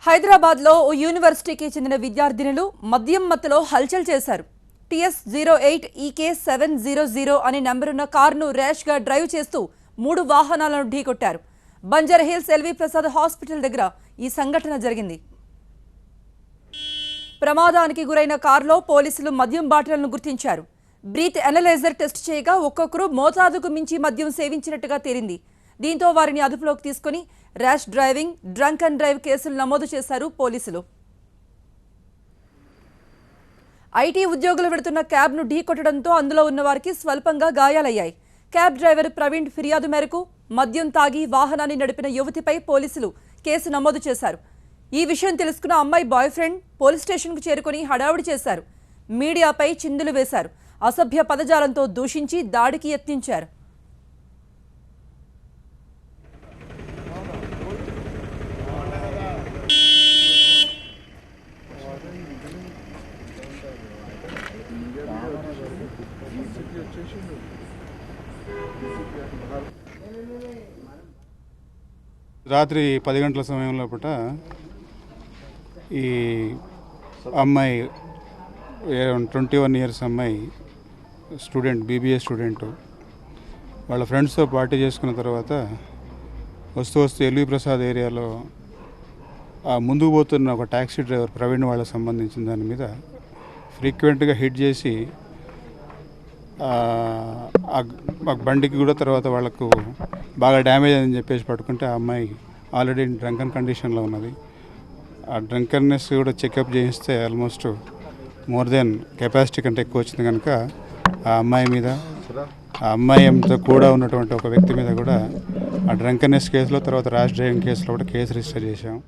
హైదరాబాద్లో ఓ యూనివర్సిటీకి చెందిన విద్యార్థినులు మద్యం మత్తులో హల్చల్ చేశారు. TS08 EK700 అనే నంబరున్న కారును ర్యాష్గా డ్రైవ్ చేస్తూ 3 వాహనాలను ఢీకొట్టారు. బంజారాహిల్స్ ఎల్వి ప్రసాద్ హాస్పిటల్ దగ్గర ఈ సంఘటన జరిగింది. ప్రమాదానికి గురైన కారులో పోలీసులు మద్యం బాటిళ్లను గుర్తించారు. బ్రీత్ అనలైజర్ టెస్ట్ చేయగా ఒక్కొక్కరు మోతాదుకు మించి మద్యం సేవించినట్టుగా తేలింది. దీంతో వారిని అదుపులోకి తీసుకుని rash driving, drunk and drive కేసులు నమోదు చేశారు పోలీసులు. ఐటీ ఉద్యోగులు వెడుతున్న క్యాబ్ను ఢీకొట్టడంతో అందులో ఉన్న వారికి స్వల్పంగా గాయాలయ్యాయి. క్యాబ్ డ్రైవర్ ప్రవీణ్ ఫిర్యాదు మేరకు మద్యం తాగి వాహనాన్ని నడిపిన యువతిపై పోలీసులు కేసు నమోదు చేశారు. ఈ విషయం తెలుసుకున్న అమ్మాయి బాయ్ ఫ్రెండ్ పోలీస్ స్టేషన్కు చేరుకుని హడావుడి చేశారు. మీడియాపై చిందులు వేశారు. అసభ్య పదజాలంతో దూషించి దాడికి యత్నించారు. రాత్రి 10 గంటల సమయంలో పూట ఈ అమ్మాయి 21 ఇయర్స్ అమ్మాయి స్టూడెంట్, BBA స్టూడెంట్, వాళ్ళ ఫ్రెండ్స్తో పార్టీ చేసుకున్న తర్వాత వస్తూ ఎల్వి ప్రసాద్ ఏరియాలో ఆ ముందుకు పోతున్న ఒక ట్యాక్సీ డ్రైవర్ ప్రవీణ్ వాళ్ళకి సంబంధించిన దాని మీద ఫ్రీక్వెంట్గా హిట్ చేసి బండికి కూడా తర్వాత వాళ్ళకు బాగా డ్యామేజ్ అని చెప్పేసి పట్టుకుంటే ఆ అమ్మాయి ఆల్రెడీ డ్రంకన్ కండిషన్లో ఉన్నది. ఆ డ్రంకన్నెస్ కూడా చెకప్ చేయిస్తే ఆల్మోస్ట్ మోర్ దెన్ కెపాసిటీ కంటే ఎక్కువ వచ్చింది కనుక ఆ అమ్మాయి మీద, ఆ అమ్మాయితో కూడా ఉన్నటువంటి ఒక వ్యక్తి మీద కూడా ఆ డ్రంకన్నెస్ కేసులో, తర్వాత ర్యాష్ డ్రైవింగ్ కేసులో కూడా కేసు రిజిస్టర్ చేశాం.